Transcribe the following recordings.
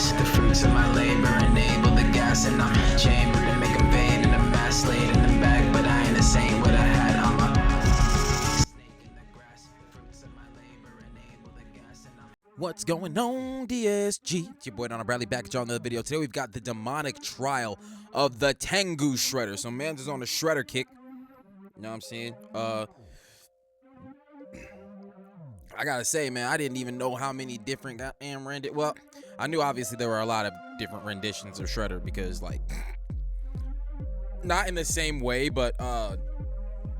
grass. The fruits of my labor enable the gas, and I'm chambered and make them fade in the mass, laid in the bag, but I ain't the same what I had. I'm a snake in the grass. The fruits of my labor enable the gas, and I'm What's going on, DSG? It's your boy Donald Bradley back at y'all in another video. Today we've got the demonic trial of the Tengu Shredder. So man's is on a shredder kick. You know what I'm saying? I gotta say, man, I didn't even know how many different goddamn renditions. Well, I knew obviously there were a lot of different renditions of Shredder because, like, not in the same way, but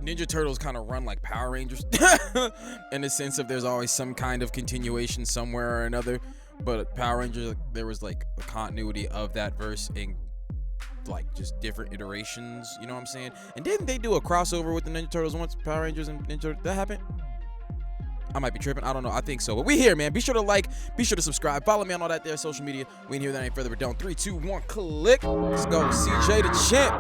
Ninja Turtles kind of run like Power Rangers in the sense of there's always some kind of continuation somewhere or another. But Power Rangers, there was like a continuity of that verse in like just different iterations. You know what I'm saying? And didn't they do a crossover with the Ninja Turtles once? Power Rangers and Ninja Turtles? That happened? I might be tripping. I don't know. I think so. But we here, man. Be sure to like. Be sure to subscribe. Follow me on all that there social media. We ain't here that ain't further ado. 3, 2, 1, click. Let's go. CJ the champ.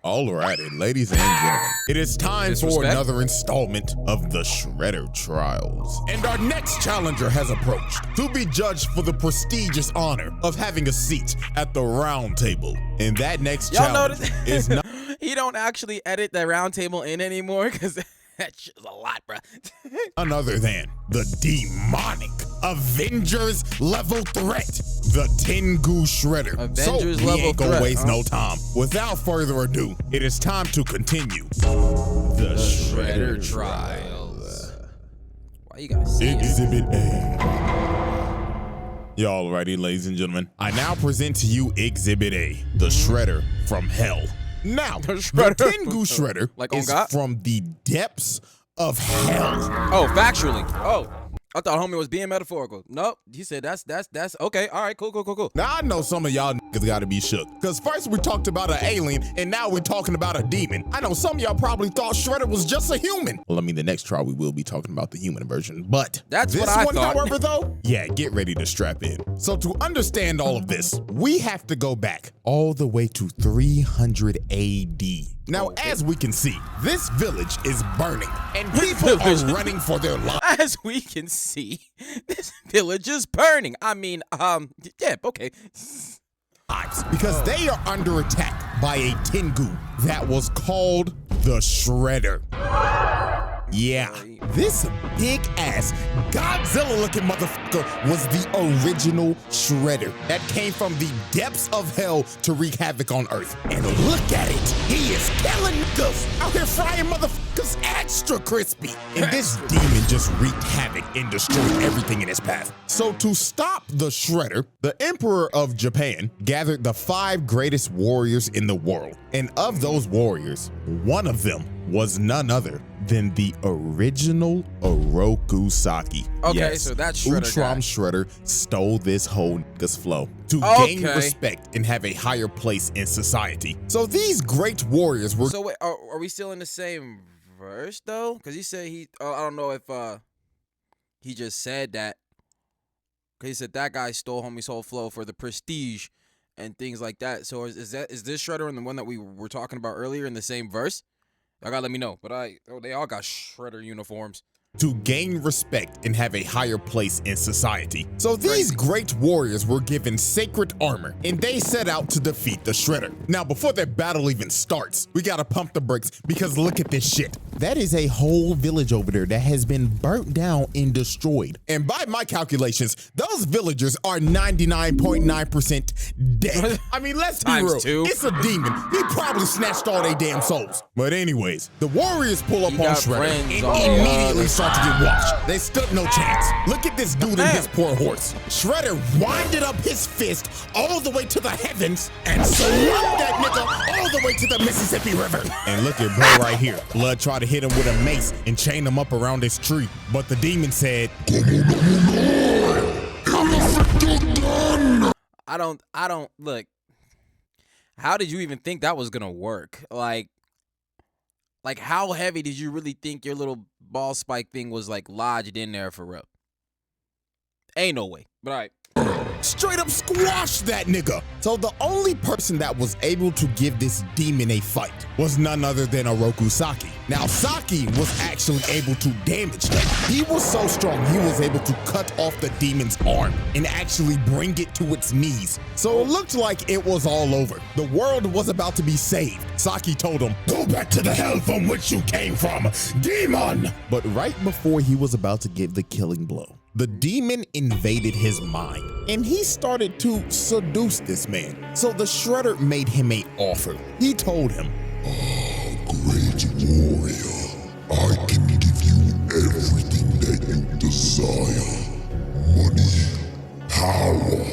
Alrighty, ladies and gentlemen, it is time for Disrespect. another installment of the Shredder Trials. And our next challenger has approached to be judged for the prestigious honor of having a seat at the round table. And that next Y'all challenge notice is not he don't actually edit the round table in anymore because that shit's a lot, bro. none other than the demonic Avengers level threat, the Tengu Shredder. Avengers so we level ain't gonna threat, waste huh? no time. Without further ado, it is time to continue the Shredder Trials. Why you gotta see it? Exhibit A. Y'all ready, ladies and gentlemen? I now present to you Exhibit A, the Shredder from Hell. Now, the Shredder Tengu Shredder Like on is God? from the depths of hell. Oh, factually. Oh, I thought homie was being metaphorical. Nope. He said that's okay. All right, cool. Now, I know some of y'all niggas gotta be shook. Because first we talked about an alien, and now we're talking about a demon. I know some of y'all probably thought Shredder was just a human. Well, I mean, the next trial we will be talking about the human version. But That's this what I one, thought. however, though, yeah, get ready to strap in. So to understand all of this, we have to go back all the way to 300 AD. Now, as we can see, this village is burning, and people are running for their lives. As we can see, this village is burning. I mean, yeah, okay. Because they are under attack by a Tengu that was called the Shredder. Yeah, this big-ass Godzilla-looking motherfucker was the original Shredder that came from the depths of hell to wreak havoc on Earth. And look at it, he is killing niggas out here frying motherfuckers extra crispy. And this demon just wreaked havoc and destroyed everything in his path. So to stop the Shredder, the Emperor of Japan gathered the 5 greatest warriors in the world. And of those warriors, one of them was none other than the original Orokusaki. Okay, Yes, so that Shredder Utram guy. Shredder stole this whole nigga's flow to gain Okay. respect and have a higher place in society. So these great warriors were So wait, are we still in the same verse though? Because he said I don't know if he just said that. Because he said that guy stole homie's whole flow for the prestige and things like that. So is this Shredder and the one that we were talking about earlier in the same verse? Y'all gotta let me know. But they all got Shredder uniforms. to gain respect and have a higher place in society. So these great warriors were given sacred armor, and they set out to defeat the Shredder. Now, before their battle even starts, we gotta pump the brakes because look at this shit. That is a whole village over there that has been burnt down and destroyed. And by my calculations, those villagers are 99.9% dead. I mean, let's be real. ×2. It's a demon. He probably snatched all their damn souls. But anyways, the warriors pull up He on got Shredder friends and on the immediately other start to get washed. They stood no chance. Look at this dude and his poor horse. Shredder winded up his fist all the way to the heavens and slapped that nigga all the way to the Mississippi River. And look at bro right here. Blood tried to hit him with a mace and chain him up around this tree. But the demon said, I don't look. How did you even think that was gonna work? Like how heavy did you really think your little ball spike thing was like lodged in there for real? Ain't no way. But all right. Straight up squash that nigga. So the only person that was able to give this demon a fight was none other than Oroku Saki. Now Saki was actually able to damage him. He was so strong he was able to cut off the demon's arm and actually bring it to its knees. So it looked like it was all over. The world was about to be saved. Saki told him, "Go back to the hell from which you came from, demon!" But right before he was about to give the killing blow, the demon invaded his mind, and he started to seduce this man. So the Shredder made him an offer. He told him, Great warrior, I can give you everything that you desire. Money, power,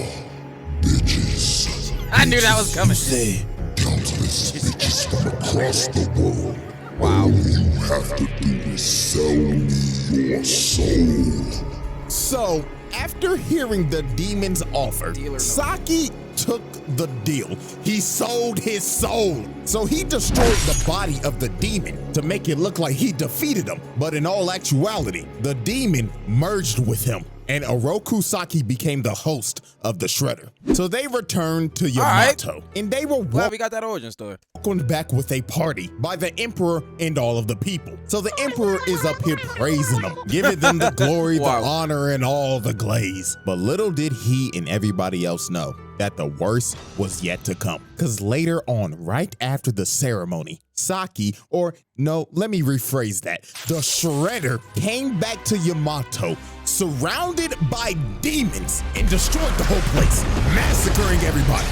bitches. I knew that was coming. "Say, Countless bitches from across the world. Wow. All you have to do is sell me your soul." So, after hearing the demon's offer, Saki took the deal. He sold his soul. So he destroyed the body of the demon to make it look like he defeated him. But in all actuality, the demon merged with him, and Oroku Saki became the host of the Shredder. So they returned to Yamato, and they were Glad we got that origin story. welcomed back with a party by the Emperor and all of the people. So the Emperor is up here praising them, giving them the glory, the honor, and all the glaze. But little did he and everybody else know that the worst was yet to come. Because later on, right after the ceremony, Saki, or no, let me rephrase that, the Shredder came back to Yamato, surrounded by demons, and destroyed the whole place, massacring everybody.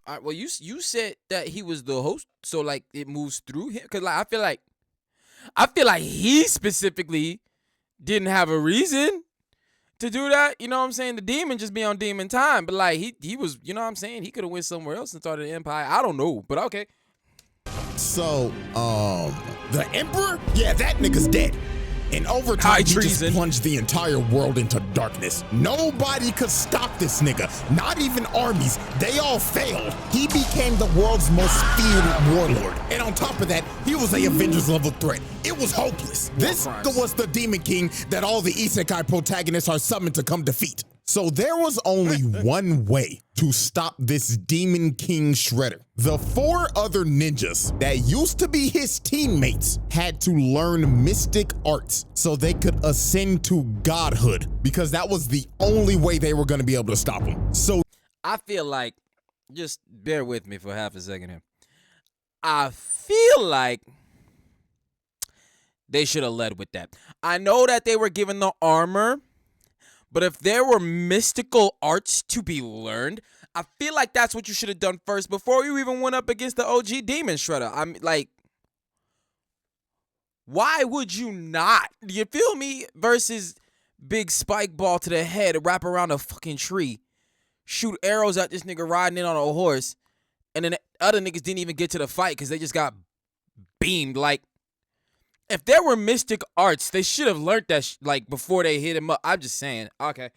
All right, well, you said that he was the host, so like it moves through him. Cause like I feel like he specifically didn't have a reason to do that. You know what I'm saying? The demon just be on demon time, but like he was, you know what I'm saying? He could have went somewhere else and started an empire. I don't know, but okay. So, the Emperor? Yeah, that nigga's dead. And over time, he just plunged the entire world into darkness. Nobody could stop this nigga, not even armies. They all failed. He became the world's most feared warlord. And on top of that, he was a Avengers level threat. It was hopeless. This was the Demon King that all the isekai protagonists are summoned to come defeat. So there was only one way to stop this Demon King Shredder. The 4 other ninjas that used to be his teammates had to learn mystic arts so they could ascend to godhood, because that was the only way they were going to be able to stop him. So I feel like, just bear with me for half a second here. I feel like they should have led with that. I know that they were given the armor, but if there were mystical arts to be learned, I feel like that's what you should have done first before you even went up against the OG Demon Shredder. I'm like, why would you not? You feel me? Versus big spike ball to the head, wrap around a fucking tree, shoot arrows at this nigga riding in on a horse, and then the other niggas didn't even get to the fight because they just got beamed. Like, if there were mystic arts, they should have learned that like before they hit him up. I'm just saying. Okay.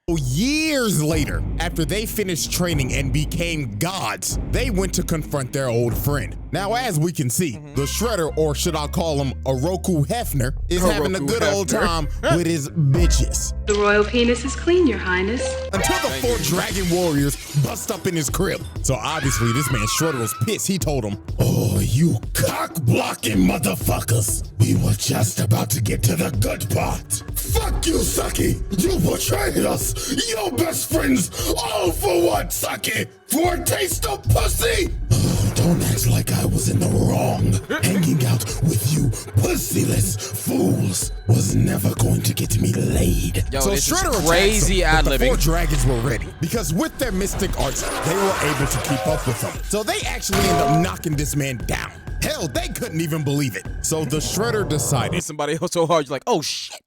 Years later, after they finished training and became gods, they went to confront their old friend. Now, as we can see, the Shredder, or should I call him Oroku Hefner, is having a good old time with his bitches. The royal penis is clean, your highness. Until the 4 dragon warriors bust up in his crib. So obviously this man Shredder was pissed. He told him, "Oh, you cock-blocking motherfuckers. We were just about to get to the good part. Fuck you, Saki. You betrayed us. Your best friends, all for what, Saki? For a taste of pussy? Oh, don't act like I was in the wrong. Hanging out with you pussyless fools was never going to get me laid." Yo, so this Shredder is crazy attacks him, but the ad-libbing. 4 dragons were ready, because with their mystic arts, they were able to keep up with them. So they actually end up knocking this man down. Hell, they couldn't even believe it. So the Shredder decided Somebody else so hard, you're like, oh shit.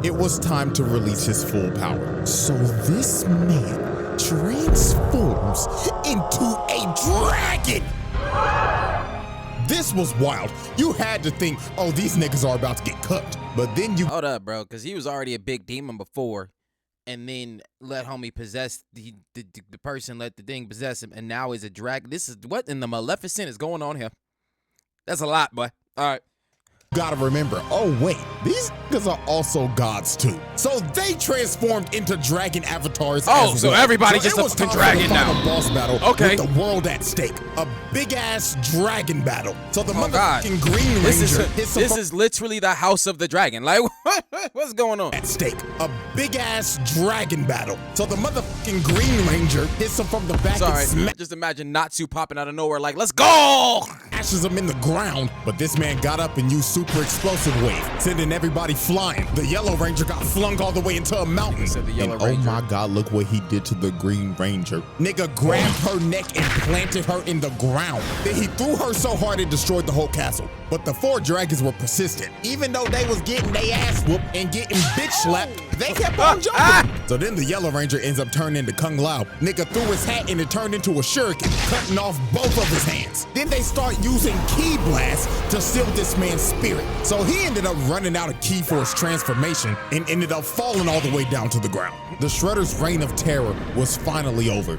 it was time to release his full power. So this man transforms into a dragon. This was wild. You had to think, oh, these niggas are about to get cooked. But then you Hold up, bro, because he was already a big demon before, and then let homie possess the person, let the thing possess him, and now he's a dragon. This is what in the Maleficent is going on here. That's a lot, boy. All right. Gotta remember, oh wait, these niggas are also gods too. So they transformed into dragon avatars. Oh, as so well. everybody So just it a was fucking time dragon for the final now. boss battle Okay. with the world at stake. A big ass dragon battle. So the Oh God, motherfucking Green Ranger this is literally the House of the Dragon. Like, what's going on? at stake. A big ass dragon battle. So the motherfucking Green Ranger hits him from the back Sorry, and just imagine Natsu popping out of nowhere like, let's go! smashes him in the ground. But this man got up and used super explosive wave, sending everybody flying. The Yellow Ranger got flung all the way into a mountain. Said the Yellow And Ranger. oh my God, look what he did to the Green Ranger. Nigga grabbed her neck and planted her in the ground. Then he threw her so hard it destroyed the whole castle. But the 4 dragons were persistent. Even though they was getting their ass whooped and getting bitch slapped, they kept on jumping. So then the Yellow Ranger ends up turning into Kung Lao. Nigga threw his hat and it turned into a shuriken, cutting off both of his hands. Then they start using ki blast to seal this man's spirit. So he ended up running out of ki for his transformation and ended up falling all the way down to the ground. The Shredder's reign of terror was finally over.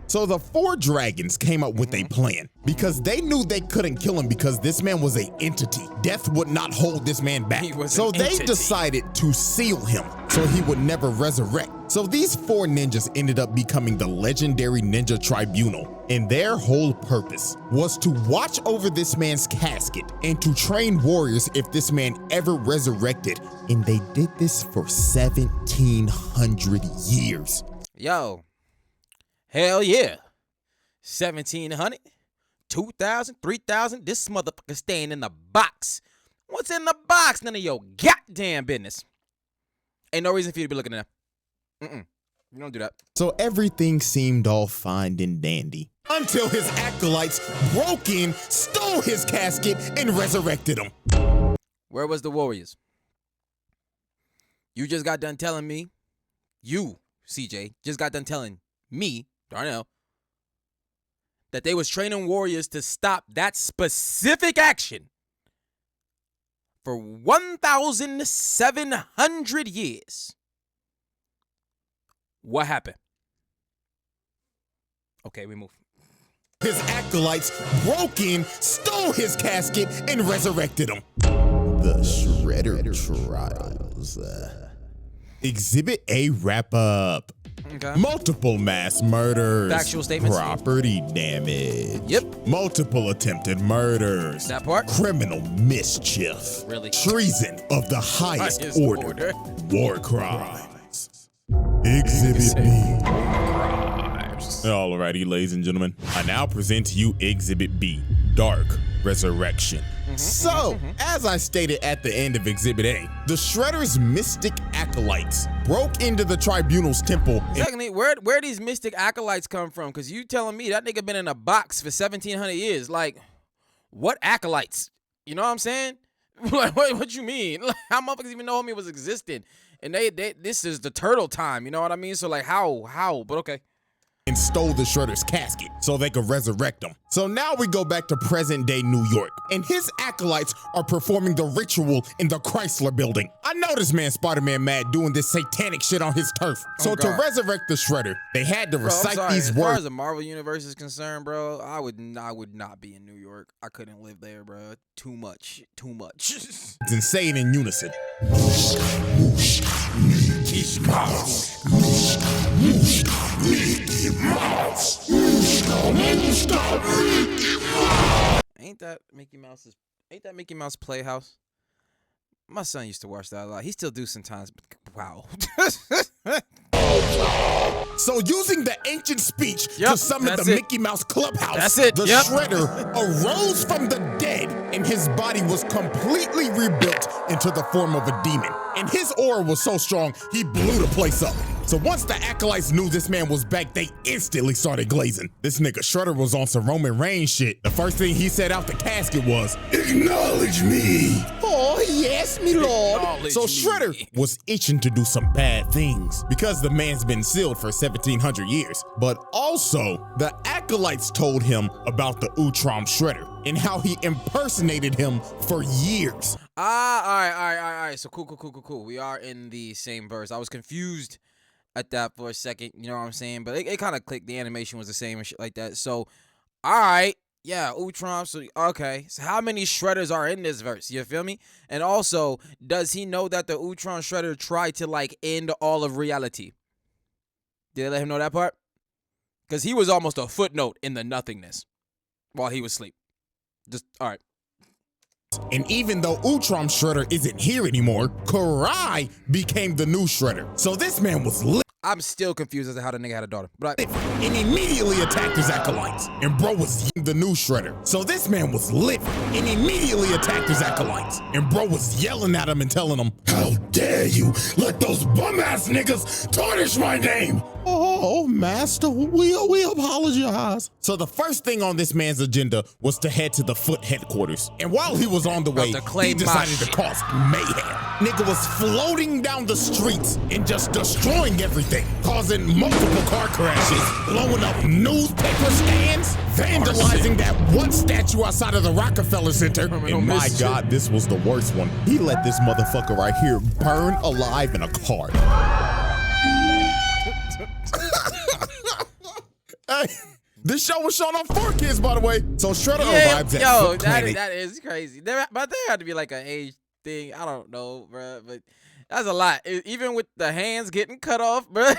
So the 4 dragons came up with a plan because they knew they couldn't kill him because this man was an entity. Death would not hold this man back. He was So an they entity. decided to seal him so he would never resurrect. So these 4 ninjas ended up becoming the legendary Ninja Tribunal, and their whole purpose was to watch over this man's casket and to train warriors if this man ever resurrected. And they did this for 1,700 years. Yo, hell yeah. 1,700, 2,000, 3,000. This motherfucker staying in the box. What's in the box? None of your goddamn business. Ain't no reason for you to be looking at that. You don't do that. So everything seemed all fine and dandy until his acolytes broke in, stole his casket, and resurrected him. Where was the Warriors? You just got done telling me, you, CJ, just got done telling me, Darrnell, that they was training warriors to stop that specific action for 1,700 years. What happened? Okay, we move. His acolytes broke in, stole his casket, and resurrected him. The Shredder Trials. Exhibit A wrap-up. Okay. Multiple mass murders. Factual statements. Property damage. Yep. Multiple attempted murders. That part? Criminal mischief. Really? Treason of the highest Highest order. order. War crimes. Exhibit B. Alrighty, ladies and gentlemen, I now present to you Exhibit B, Dark Resurrection. So, as I stated at the end of Exhibit A, the Shredder's mystic acolytes broke into the Tribunal's temple and Secondly, where these mystic acolytes come from? Because you telling me that nigga been in a box for 1,700 years. Like, what acolytes? You know what I'm saying? Like, what you mean? Like, how motherfuckers even know homie was existing? And this is the turtle time. You know what I mean? So like, how? But okay. and stole the Shredder's casket so they could resurrect him. So now we go back to present day New York, and his acolytes are performing the ritual in the Chrysler building. I know this man Spider-Man mad doing this satanic shit on his turf. So to God. resurrect the Shredder, they had to Bro, I'm recite sorry. these As far words. as the Marvel universe is concerned, bro, I would not be in New York. I couldn't live there, bro. Too much. And say it in unison. Ain't that Mickey Mouse Playhouse? My son used to watch that a lot. He still do sometimes. But wow. So using the ancient speech Yep, to summon that's the it. Mickey Mouse Clubhouse, That's it, the yep. Shredder arose from the dead, and his body was completely rebuilt into the form of a demon. And his aura was so strong, he blew the place up. So once the acolytes knew this man was back, they instantly started glazing. This nigga Shredder was on some Roman Reigns shit. The first thing he said out the casket was, "Acknowledge me." Oh, yes, me lord. Acknowledge So me. Shredder was itching to do some bad things because the man's been sealed for 1,700 years. But also, the acolytes told him about the Utrom Shredder and how he impersonated him for years. All right. So cool. We are in the same verse. I was confused at that for a second, you know what I'm saying? But it kind of clicked. The animation was the same and shit like that. So, all right, Yeah, Ultron. So okay, so how many Shredders are in this verse? You feel me? And also, does he know that the Ultron Shredder tried to like end all of reality? Did they let him know that part? Because he was almost a footnote in the nothingness while he was asleep. Just all right. And even though Ultron Shredder isn't here anymore, Karai became the new Shredder. So this man was lit. I'm still confused as to how the nigga had a daughter. But And immediately attacked his acolytes. And bro was the new Shredder. So this man was lit and immediately attacked his acolytes. And bro was yelling at him and telling him, "How dare you let those bum-ass niggas tarnish my name?" Oh, master, we apologize. So the first thing on this man's agenda was to head to the Foot headquarters. And while he was on the way, he decided to cause mayhem. Nigga was floating down the streets and just destroying everything, causing multiple car crashes, blowing up newspaper stands, vandalizing that one statue outside of the Rockefeller Center. And my God, this was the worst one. He let this motherfucker right here burn alive in a car. Hey, this show was shown on 4Kids, by the way. So Shredder arrives at Foot Planet. That is crazy. But there had to be like an age thing. I don't know, bro. But that's a lot. Even with the hands getting cut off, bro.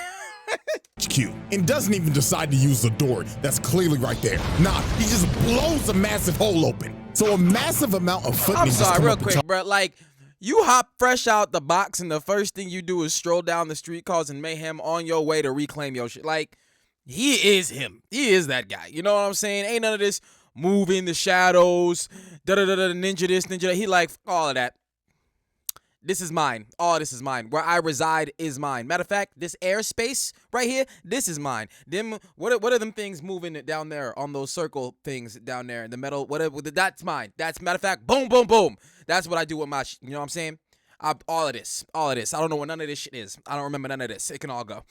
HQ and doesn't even decide to use the door that's clearly right there. Nah, he just blows a massive hole open. So a massive amount of foot. I'm sorry, real quick, bro. Like, you hop fresh out the box and the first thing you do is stroll down the street causing mayhem on your way to reclaim your shit. Like, he is him. He is that guy. You know what I'm saying? Ain't none of this moving the shadows, ninja this, ninja that. He like, all of that. This is mine. All this is mine. Where I reside is mine. Matter of fact, this airspace right here, this is mine. Them, what are them things moving down there on those circle things down there? The metal, whatever, that's mine. That's, matter of fact, boom, boom, boom. That's what I do with my you know what I'm saying? All of this. I don't know what none of this shit is. I don't remember none of this. It can all go.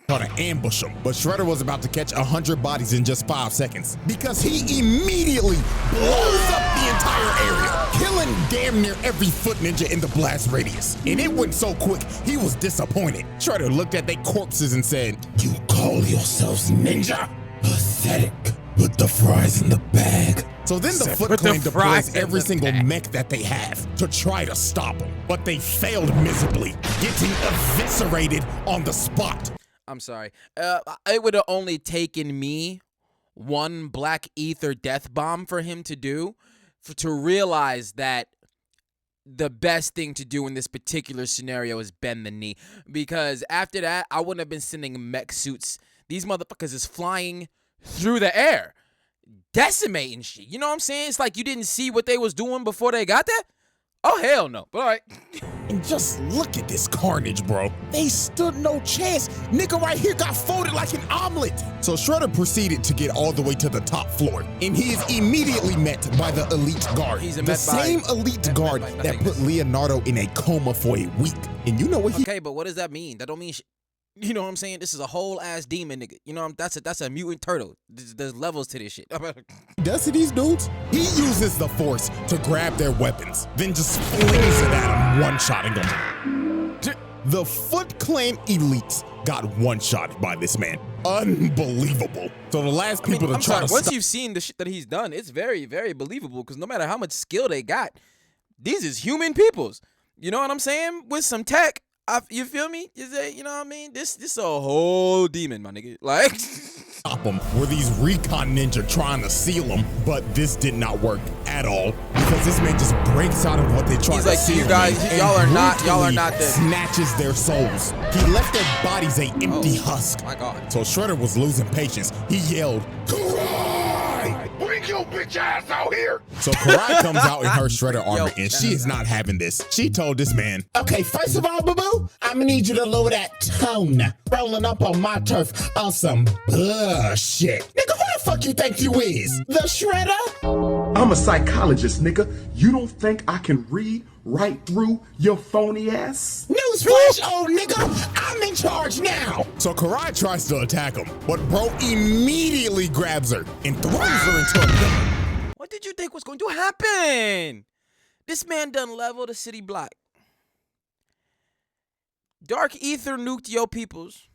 To ambush him, but Shredder was about to catch 100 bodies in just 5 seconds because he immediately blows up the entire area, killing damn near every foot ninja in the blast radius. And it went so quick, he was disappointed. Shredder looked at their corpses and said, "You call yourselves ninja? Pathetic. Put the fries in the bag." So then the Foot Clan deploys every single mech that they have to try to stop him, but they failed miserably, getting eviscerated on the spot. I'm sorry. It would have only taken me one black ether death bomb for him to do, to realize that the best thing to do in this particular scenario is bend the knee. Because after that, I wouldn't have been sending mech suits. These motherfuckers is flying through the air, decimating shit. You know what I'm saying? It's like you didn't see what they was doing before they got there. Oh, hell no. All right. And just look at this carnage, bro. They stood no chance. Nigga right here got folded like an omelet. So Shredder proceeded to get all the way to the top floor, and he is immediately met by the elite guard. The same elite guard that put Leonardo in a coma for a week. And you know what he— Okay, but what does that mean? That don't mean shit. You know what I'm saying? This is a whole ass demon, nigga. You know, that's a mutant turtle. There's levels to this shit. does to these dudes? He uses the force to grab their weapons, then just flings it at them, one-shotting them. The Foot Clan elites got one-shotted by this man. Unbelievable. So the last people to try to stop— once you've seen the shit that he's done, it's very, very believable, because no matter how much skill they got, these is human peoples. You know what I'm saying? With some tech. You feel me? You know what I mean? This a whole demon, my nigga. Like, stop them. Were these recon ninja trying to seal him, but this did not work at all because this man just breaks out of what they tried to seal. You guys, y'all are not the— snatches their souls. He left their bodies a empty husk. My God. So Shredder was losing patience. He yelled, "Karai! Bring your bitch ass out here!" So Karai comes out in her Shredder armor, and she is not having this. She told this man, "Okay, first of all, boo-boo, I'm gonna need you to lower that tone. Rolling up on my turf on some bullshit. Nigga, who the fuck you think you is? The Shredder?" I'm a psychologist, nigga. You don't think I can read right through your phony ass? Newsflash, old nigga, I'm in charge now. So Karai tries to attack him, but bro immediately grabs her and throws her into a pillar. What did you think was going to happen? This man done leveled a city block. Dark Ether nuked your peoples,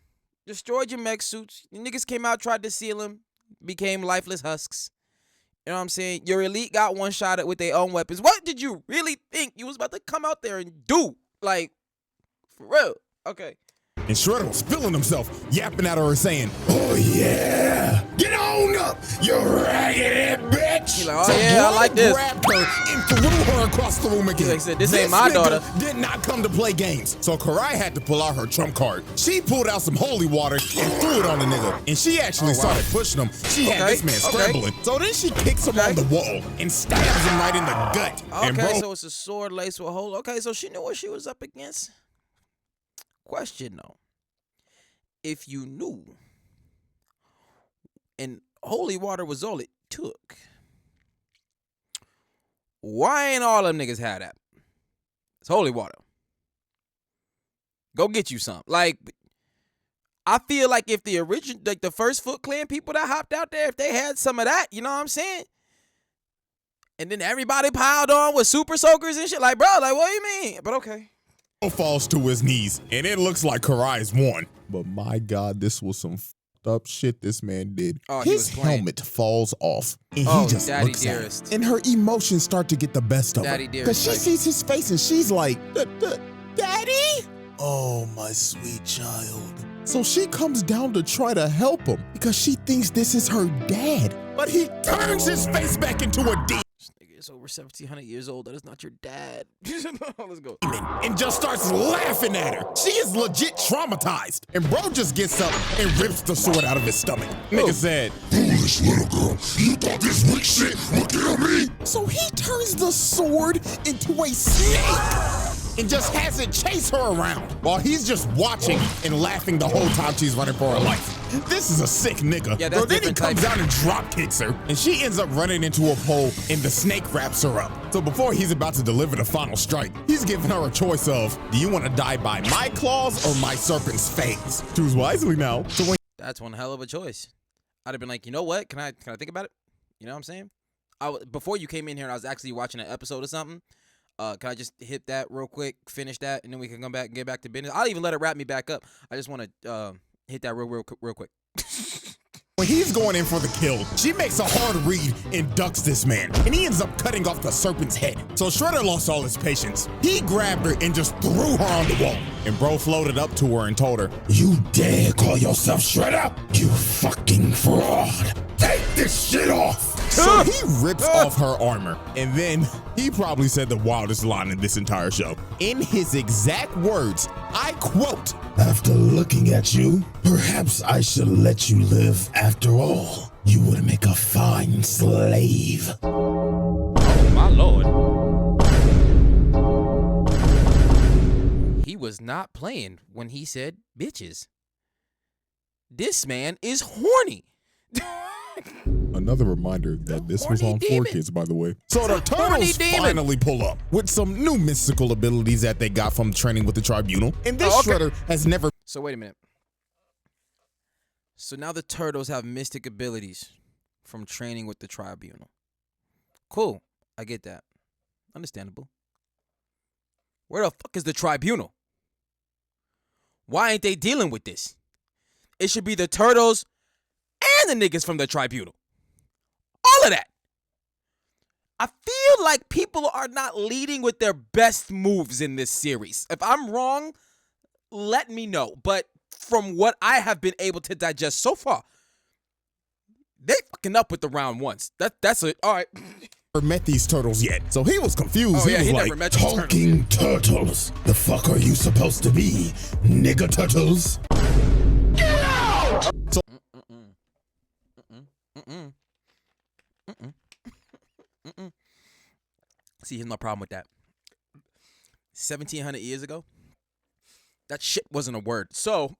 destroyed your mech suits. The niggas came out, tried to seal him, became lifeless husks. You know what I'm saying? Your elite got one shot at with their own weapons. What did you really think you was about to come out there and do? Like, for real? Okay. And Shredder was feeling himself, yapping at her and saying, "Oh yeah, get on up, you raggedy bitch." He's like, "Oh yeah, I like this." Grabbed her and threw her across the room again. He said, "This ain't my daughter." Did not come to play games, so Karai had to pull out her trump card. She pulled out some holy water and threw it on the nigga, and she actually started pushing him. She had this man scrambling. So then she kicks him on the wall and stabs him right in the gut. Okay, so it's a sword laced with a hole. Okay, so she knew what she was up against. Question though, if you knew and holy water was all it took, why ain't all them niggas had that? It's holy water. Go get you some. Like, I feel like if the original, like the first Foot Clan people that hopped out there, if they had some of that, you know what I'm saying? And then everybody piled on with super soakers and shit. Like, bro, like, what do you mean? But okay. Falls to his knees, and it looks like Karai's won. But my God, this was some fucked up shit this man did. Oh, his helmet falls off, and he just Daddy looks Dearest. at it. And her emotions start to get the best of Daddy her. Dearest, Because she like- sees his face, and she's like, Daddy? Oh, my sweet child. So she comes down to try to help him, because she thinks this is her dad. But he turns his face back into a demon. It's over 1,700 years old. That is not your dad. Let's go. And just starts laughing at her. She is legit traumatized. And bro just gets up and rips the sword out of his stomach. Nigga said, Foolish little girl, you thought this weak shit would kill me? so he turns the sword into a snake and just has it chase her around while he's just watching and laughing the whole time she's running for her life. This is a sick nigga. Yeah, that's so then he different comes type. out and drop kicks her, and she ends up running into a pole, and the snake wraps her up. So before he's about to deliver the final strike, he's giving her a choice of, do you want to die by my claws or my serpent's fangs? Choose wisely now. So when That's one hell of a choice. I'd have been like, you know what? Can I think about it? You know what I'm saying? Before you came in here, I was actually watching an episode of something. Can I just hit that real quick, finish that, and then we can come back and get back to business? I'll even let it wrap me back up. I just want to hit that real quick. When he's going in for the kill, she makes a hard read and ducks this man, and he ends up cutting off the serpent's head. So Shredder lost all his patience. He grabbed her and just threw her on the wall. And bro floated up to her and told her, "You dare call yourself Shredder? You fucking fraud. Take this shit off." So he rips off her armor, and then he probably said the wildest line in this entire show. In his exact words, I quote, "After looking at you, perhaps I should let you live after all. You would make a fine slave." Oh, my Lord. He was not playing when he said bitches. This man is horny. Another reminder that this was Horny on demon. 4Kids, by the way. So the Horny turtles demon. finally pull up with some new mystical abilities that they got from training with the tribunal. And this Shredder has never... So wait a minute. So now the turtles have mystic abilities from training with the tribunal. Cool. I get that. Understandable. Where the fuck is the tribunal? Why ain't they dealing with this? It should be the turtles and the niggas from the tribunal. All of that. I feel like people are not leading with their best moves in this series. If I'm wrong, let me know. But from what I have been able to digest so far, they fucking up with the round ones. That's it. All right. never met these turtles yet. So he was confused. Oh, yeah, he he was never like, met these talking turtles. The fuck are you supposed to be, nigga turtles? Get out! So See, here's my problem with that. 1,700 years ago, that shit wasn't a word. So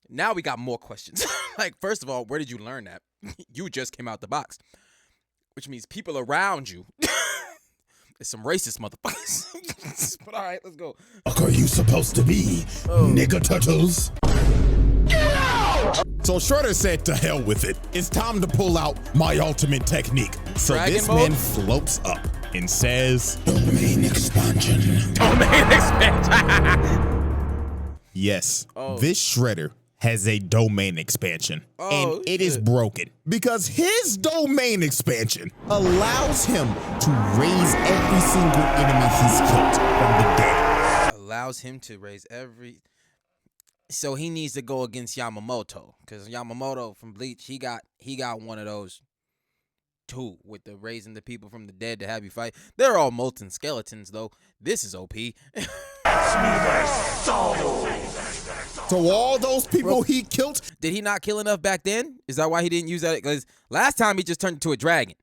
now we got more questions. Like, first of all, where did you learn that? You just came out the box, which means people around you. It's some racist motherfuckers. But all right, let's go. What are you supposed to be, nigga turtles? Get out! So Shredder said to hell with it. It's time to pull out my ultimate technique. So Dragon this mode? man floats up and says, Domain expansion. Domain expansion. Yes, Oh. this Shredder has a domain expansion, and it is broken because his domain expansion allows him to raise every single enemy he's killed from the dead. Allows him to raise every... So he needs to go against Yamamoto, because Yamamoto from Bleach, he got one of those too, with the raising the people from the dead to have you fight. They're all molten skeletons, though. This is OP. So all those people he killed, did he not kill enough back then? Is that why he didn't use that? Because last time he just turned into a dragon.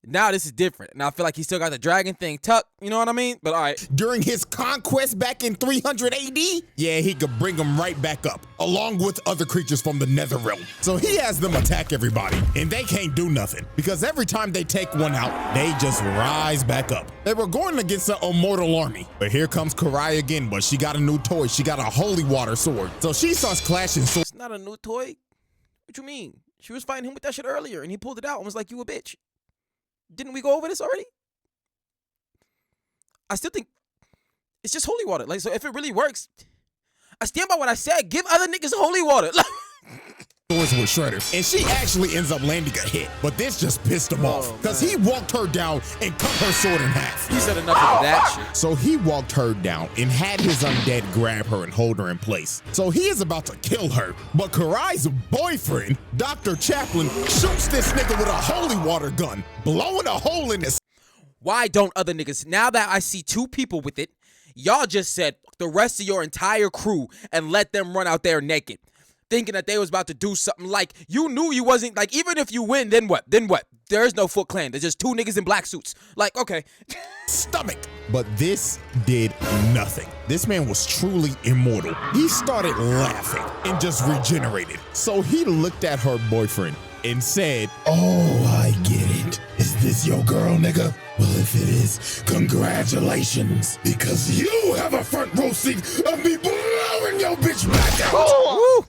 Now this is different. And I feel like he still got the dragon thing tucked. You know what I mean? But all right. During his conquest back in 300 AD, yeah, he could bring them right back up, along with other creatures from the nether realm. So he has them attack everybody, and they can't do nothing, because every time they take one out, they just rise back up. They were going against an immortal army, but here comes Karai again, but she got a new toy. She got a holy water sword. So she starts clashing swords. It's not a new toy. What you mean? She was fighting him with that shit earlier, and he pulled it out and was like, you a bitch. Didn't we go over this already? I still think it's just holy water. Like, so if it really works, I stand by what I said. Give other niggas holy water. With Shredder, and she actually ends up landing a hit, but this just pissed him off because he walked her down and cut her sword in half. He said enough of that shit. So he walked her down and had his undead grab her and hold her in place. So he is about to kill her, but Karai's boyfriend, Dr. Chaplin, shoots this nigga with a holy water gun, blowing a hole in his... Why don't other niggas? Now that I see two people with it, y'all just said the rest of your entire crew and let them run out there naked, thinking that they was about to do something. Like, you knew you wasn't, like, even if you win, then what? Then what? There's no Foot Clan. There's just two niggas in black suits. Like, okay. Stomach. But this did nothing. This man was truly immortal. He started laughing and just regenerated. So he looked at her boyfriend and said, "Oh, I get it. Is this your girl, nigga? Well, if it is, congratulations, because you have a front row seat of me blowing your bitch back out." Oh.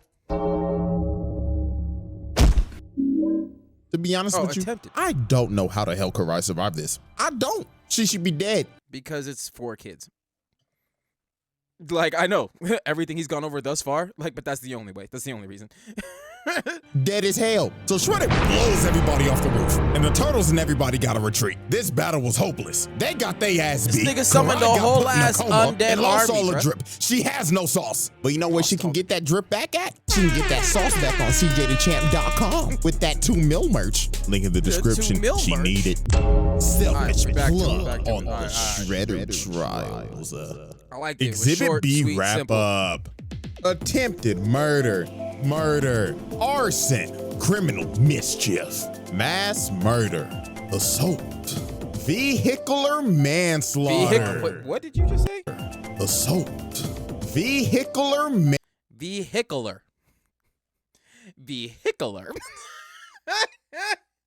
To be honest with you, I don't know how the hell Karai survived this. I don't. She should be dead. Because it's 4 kids. Like, I know everything he's gone over thus far, like, but that's the only way. That's the only reason. Dead as hell. So Shredder blows everybody off the roof, and the turtles and everybody gotta retreat. This battle was hopeless. They got their ass beat. This nigga summoned a whole ass undead lost army, all the bro. drip. She has no sauce. But you know where she can get that drip back at? She can get that sauce back on CJTheChamp.com with that 2 mil merch. Link in the description. She need it. Selfish plug on the Shredder trials. I like it. Exhibit Short, B sweet, wrap simple. up. Attempted murder, arson, criminal mischief, mass murder, assault, vehicular manslaughter. Wait, what did you just say? Assault, vehicular Vehicular.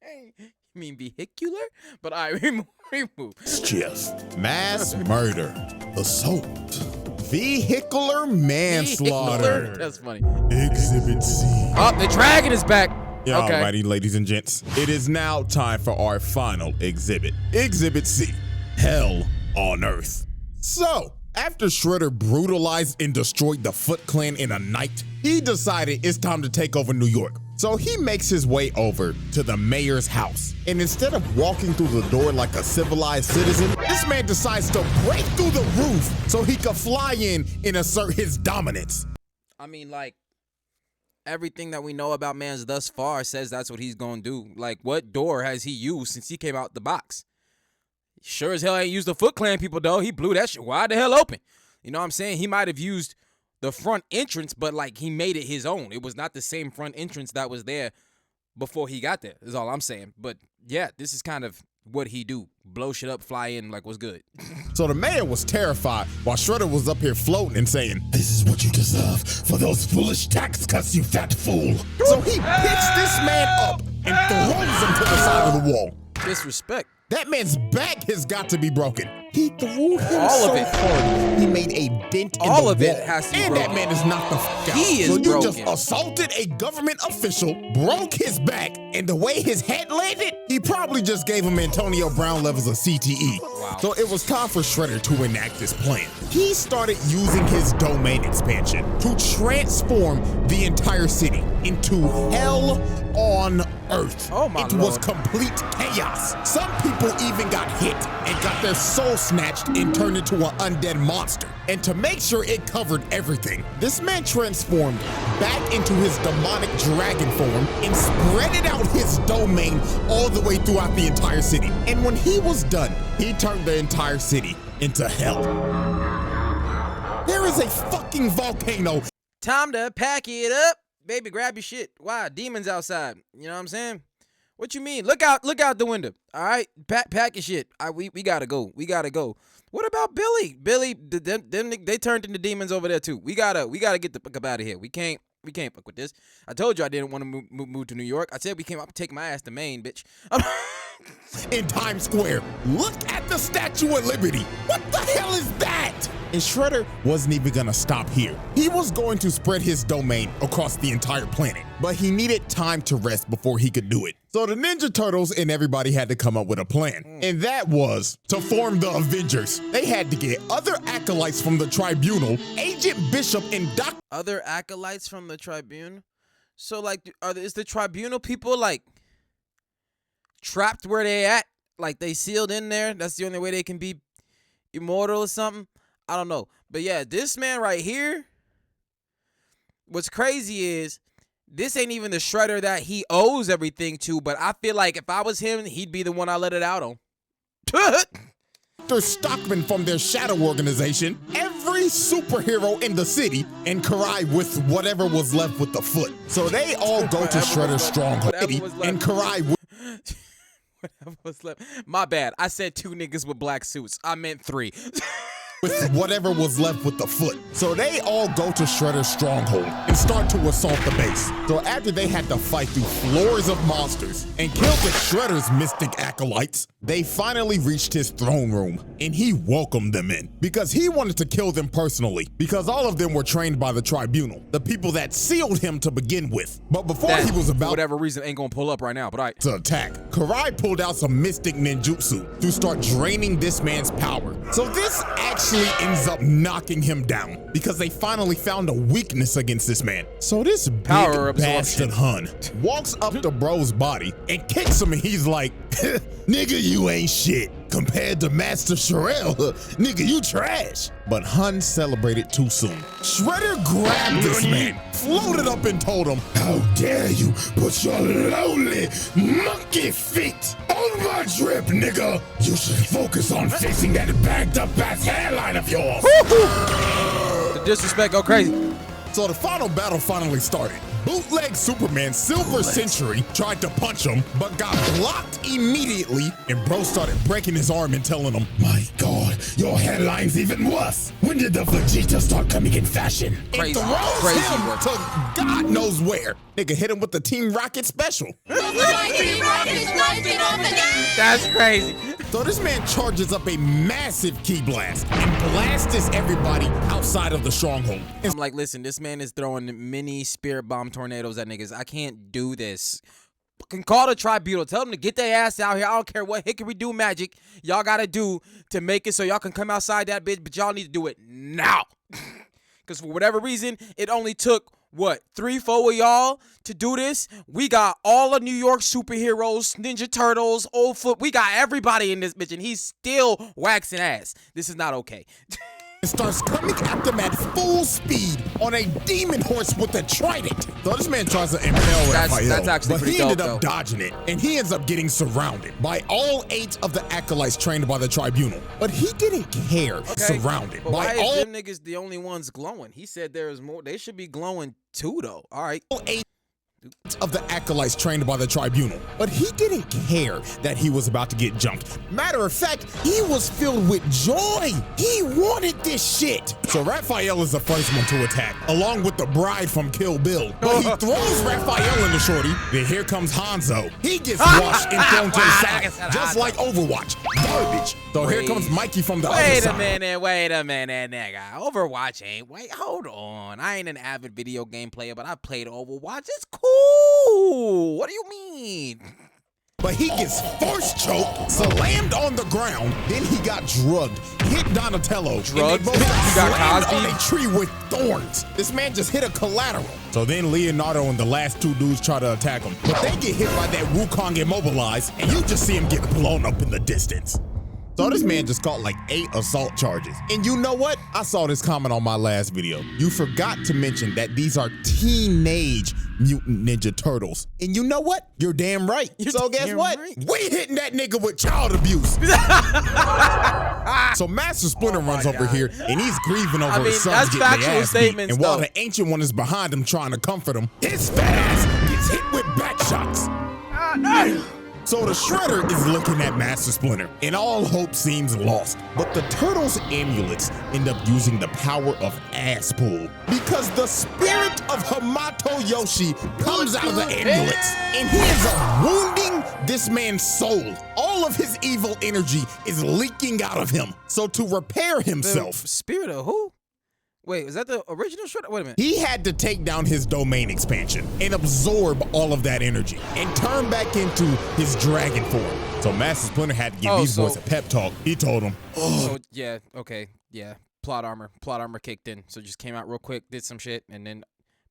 You mean vehicular? But I remove. mischief, mass murder, assault, vehicular manslaughter. That's funny. Exhibit C. Oh, the dragon is back. Yeah, okay. alrighty, ladies and gents. It is now time for our final exhibit. Exhibit C. Hell on Earth. So, after Shredder brutalized and destroyed the Foot Clan in a night, he decided it's time to take over New York. So he makes his way over to the mayor's house. And instead of walking through the door like a civilized citizen, this man decides to break through the roof so he could fly in and assert his dominance. I mean, like, everything that we know about Mans thus far says that's what he's gonna do. Like, what door has he used since he came out the box? Sure as hell ain't used the Foot Clan people, though. He blew that shit wide the hell open. You know what I'm saying? He might have used the front entrance, but, like, he made it his own. It was not the same front entrance that was there before he got there, is all I'm saying. But, yeah, this is kind of what he do. Blow shit up, fly in, like, what's good. So the mayor was terrified while Shredder was up here floating and saying, "This is what you deserve for those foolish tax cuts, you fat fool." So he picks this man up and throws him to the side of the wall. Disrespect. That man's back has got to be broken. He threw him All of so it. hard, he made a dent in All the of it wall. has to be And that broken. man is knocked the fuck out. He is so you broken. just assaulted a government official, broke his back, and the way his head landed, he probably just gave him Antonio Brown levels of CTE. Wow. So it was time for Shredder to enact his plan. He started using his domain expansion to transform the entire city into hell on earth. Oh my It Lord. was complete chaos. Some people even got hit and got their soul snatched and turned into an undead monster. And to make sure it covered everything, this man transformed back into his demonic dragon form and spreaded out his domain all the way throughout the entire city. And when he was done, he turned the entire city into hell. There is a fucking volcano. Time to pack it up. Baby, grab your shit. Why? Demons outside. You know what I'm saying? What you mean? Look out the window. All right? Pack your shit. We gotta go. We gotta go. What about Billy? Billy, they turned into demons over there too. We gotta get the fuck up out of here. We can't fuck with this. I told you I didn't want to move to New York. I said I'm taking my ass to Maine, bitch. In Times Square. Look at the Statue of Liberty. What the hell is that? And Shredder wasn't even gonna stop here. He was going to spread his domain across the entire planet, but he needed time to rest before he could do it. So the Ninja Turtles and everybody had to come up with a plan, and that was to form the Avengers. They had to get other acolytes from the Tribunal, Agent Bishop and Doc. Other acolytes from the Tribunal? So like, is the Tribunal people like trapped where they at? Like they sealed in there? That's the only way they can be immortal or something? I don't know. But yeah, this man right here, what's crazy is this ain't even the Shredder that he owes everything to, but I feel like if I was him, he'd be the one I let it out on. Dr. Stockman from their shadow organization, every superhero in the city, and Karai with whatever was left with the foot. So they all go to Shredder's stronghold, and Karai Whatever was left. My bad. I said 2 niggas with black suits. I meant 3. with whatever was left with the foot. So they all go to Shredder's stronghold and start to assault the base. So after they had to fight through floors of monsters and kill the Shredder's mystic acolytes, they finally reached his throne room and he welcomed them in because he wanted to kill them personally because all of them were trained by the Tribunal, the people that sealed him to begin with. But before he was for about whatever reason ain't gonna pull up right now, but all right. to attack, Karai pulled out some mystic ninjutsu to start draining this man's power. So this actually ends up knocking him down because they finally found a weakness against this man. So this Power big bastard Hun walks up to bro's body and kicks him and he's like, nigga, you ain't shit. Compared to Master Sherelle, nigga, you trash. But Hun celebrated too soon. Shredder grabbed this man, floated up and told him, how dare you put your lonely monkey feet on my drip, nigga. You should focus on fixing that bagged up ass hairline of yours. The disrespect go crazy. So the final battle finally started. Bootleg Superman Silver Century tried to punch him, but got blocked immediately, and bro started breaking his arm and telling him, my God, your hairline's even worse. When did the Vegeta start coming in fashion? Crazy, And throws crazy him work. to God knows where. Nigga hit him with the Team Rocket special. That's crazy. So this man charges up a massive key blast and blasts everybody outside of the stronghold. I'm like, listen, this man is throwing mini spirit bomb tornadoes at niggas. I can't do this. Fucking call the Tribunal. Tell them to get their ass out here. I don't care what hickory do magic y'all gotta do to make it so y'all can come outside that bitch, but y'all need to do it now. Because for whatever reason, it only took, what, 3-4 of y'all to do this? We got all the New York superheroes, Ninja Turtles, Old Foot. We got everybody in this bitch, and he's still waxing ass. This is not okay. And starts coming at them at full speed on a demon horse with a trident. So this man tries to impale Raphael, that's actually but pretty he ended dope, up though. dodging it, and he ends up getting surrounded by all 8 of the acolytes trained by the Tribunal. But he didn't care. Surrounded But by why all is them niggas the only ones glowing? He said there is more. They should be glowing too, though. All right. 8 of the acolytes trained by the tribunal, but he didn't care that he was about to get jumped. Matter of fact, he was filled with joy. He wanted this shit. So Raphael is the first one to attack, along with the bride from Kill Bill. But he throws Raphael in the shorty. Then here comes Hanzo. He gets washed and thrown to the side, just like Overwatch. Garbage. So here comes Mikey from the other side. Wait a minute, nigga. Overwatch ain't. Wait, hold on. I ain't an avid video game player, but I played Overwatch. It's cool. What do you mean? But he gets force choked, slammed on the ground, then he got drugged, hit Donatello, drugged? and they both got Cosby slammed on a tree with thorns. This man just hit a collateral. So then Leonardo and the last two dudes try to attack him, but they get hit by that Wukong immobilized, and you just see him get blown up in the distance. So this man just caught like 8 assault charges. And you know what? I saw this comment on my last video. You forgot to mention that these are teenage Mutant Ninja Turtles. And you know what? You're damn right. So guess what? Right. We hitting that nigga with child abuse. So Master Splinter runs over here and he's grieving over his son's getting their ass beat. And while the Ancient One is behind him trying to comfort him, his fat ass gets hit with back shots. So the Shredder is looking at Master Splinter, and all hope seems lost. But the Turtles' amulets end up using the power of ass pull, because the spirit of Hamato Yoshi comes out of the amulets, and he is wounding this man's soul. All of his evil energy is leaking out of him. So to repair himself... The spirit of who? Wait, is that the original Shredder? Wait a minute. He had to take down his domain expansion and absorb all of that energy and turn back into his dragon form. So Master Splinter had to give these boys a pep talk. He told them, oh, yeah, okay, yeah. Plot armor kicked in. So just came out real quick, did some shit, and then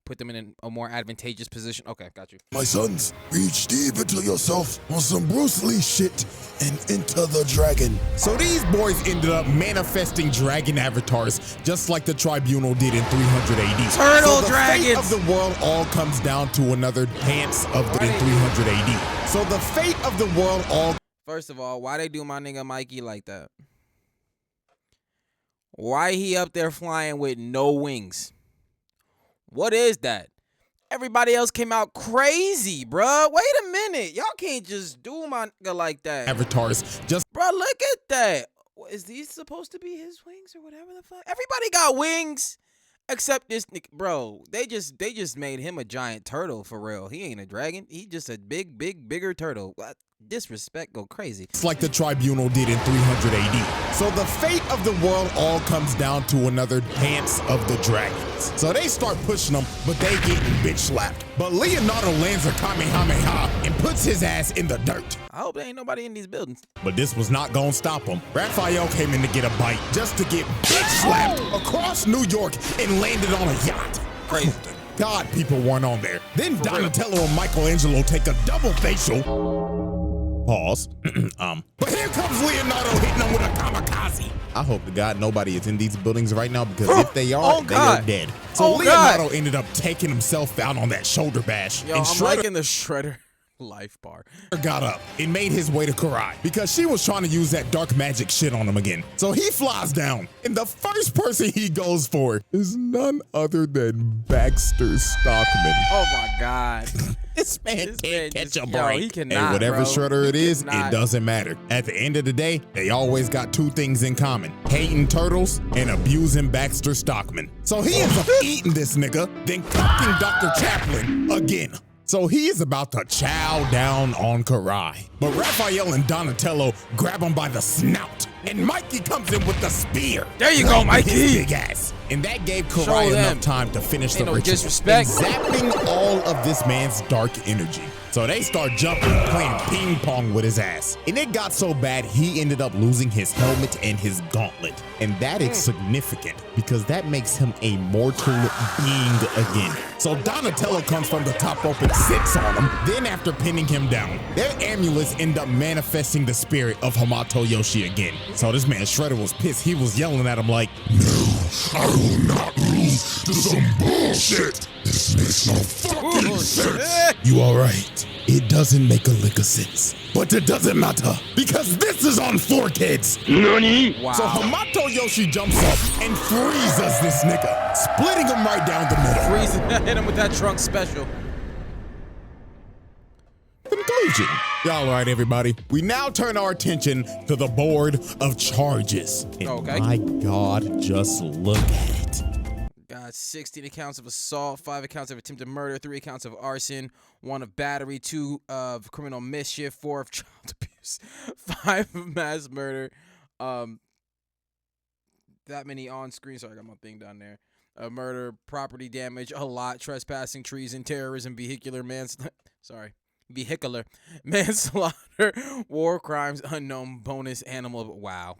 put them in a more advantageous position. Okay, got you. My sons, reach deep into yourself on some Bruce Lee shit and into the dragon. So these boys ended up manifesting dragon avatars just like the tribunal did in 300 AD. Turtle so dragons! The fate of the world all comes down to another dance of the in 300 AD. So the fate of the world all... First of all, why they do my nigga Mikey like that? Why he up there flying with no wings? What is that? Everybody else came out crazy, bruh. Wait a minute. Y'all can't just do my nigga like that. Avatars just... Bruh, look at that. Is these supposed to be his wings or whatever the fuck? Everybody got wings except this nigga. Bro, they just made him a giant turtle for real. He ain't a dragon. He just a bigger turtle. What? Disrespect go crazy. It's like the tribunal did in 300 AD. So the fate of the world all comes down to another dance of the dragons. So they start pushing them, but they getting bitch slapped. But Leonardo lands a Kamehameha and puts his ass in the dirt. I hope there ain't nobody in these buildings. But this was not gonna stop him. Raphael came in to get a bite just to get bitch slapped across New York and landed on a yacht. Crazy. God, people weren't on there. Then Donatello and Michelangelo take a double facial. Pause. But here comes Leonardo hitting him with a kamikaze. I hope to God nobody is in these buildings right now, because if they are, they are dead. So Leonardo ended up taking himself out on that shoulder bash. Yo, and I'm liking the Shredder life bar. Got up and made his way to Karai because she was trying to use that dark magic shit on him again. So he flies down, and the first person he goes for is none other than Baxter Stockman. Oh my God. This man can't catch a break. Yo, he cannot, hey, whatever bro. Shredder it is, cannot. it doesn't matter. At the end of the day, they always got two things in common: hating turtles and abusing Baxter Stockman. So he ends up eating this nigga, then cocking Dr. Chaplin again. So he is about to chow down on Karai. But Raphael and Donatello grab him by the snout, and Mikey comes in with the spear. There you go, Mikey. His big ass. And that gave Karai enough time to finish the ritual, disrespect. zapping all of this man's dark energy. So they start jumping, playing ping pong with his ass. And it got so bad, he ended up losing his helmet and his gauntlet. And that is significant because that makes him a mortal being again. So Donatello comes from the top rope and sits on him. Then after pinning him down, their amulets end up manifesting the spirit of Hamato Yoshi again. So this man Shredder was pissed. He was yelling at him like, No, I will not lose to some bullshit. This makes no fucking sense. You all right? It doesn't make a lick of sense. But it doesn't matter, because this is on 4Kids. Nani? Wow. So Hamato Yoshi jumps up and freezes this nigga, splitting him right down the middle. Hit him with that trunk special. conclusion. All right, everybody. We now turn our attention to the board of charges. And Okay. my God, just look at it. Got 16 accounts of assault, 5 accounts of attempted murder, 3 accounts of arson, 1 of battery, 2 of criminal mischief, 4 of child abuse, 5 of mass murder. That many on screen. Sorry, I got my thing down there. Murder, property damage, a lot, trespassing, treason, terrorism, vehicular manslaughter, war crimes, unknown bonus, animal. Wow.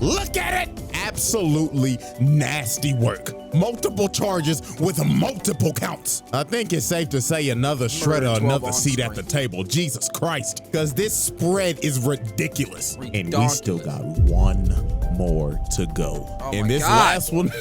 Look at it! Absolutely nasty work. Multiple charges with multiple counts. I think it's safe to say another shredder, another seat at the table. Jesus Christ. Because this spread is ridiculous. And we still got one more to go. And this last one,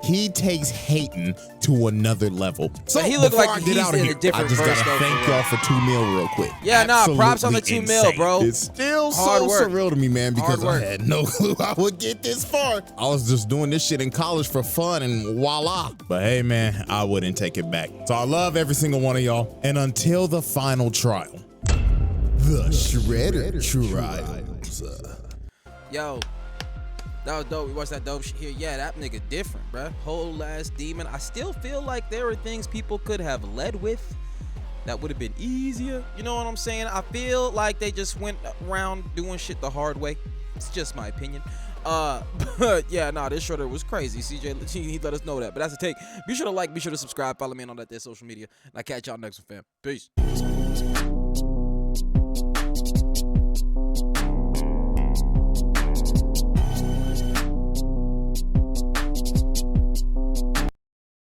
he takes hating to another level. So he looked like he's in a different I just gotta thank y'all for 2 mil real quick. Yeah, nah, props on the 2 mil, bro. It's still Hard so work. surreal to me, man, because I had no clue I would get this far. I was just doing this shit in college for fun and voila. But hey, man, I wouldn't take it back. So I love every single one of y'all. And until the final trial, the Shredder Trials. Yo, that was dope. We watched that dope shit here. Yeah, that nigga different, bruh. Whole ass demon. I still feel like there were things people could have led with that would have been easier. You know what I'm saying? I feel like they just went around doing shit the hard way. It's just my opinion. But yeah, nah, this shredder was crazy. CJ, he let us know that. But that's a take. Be sure to like, be sure to subscribe, follow me on all that there social media. And I'll catch y'all next one, fam. Peace.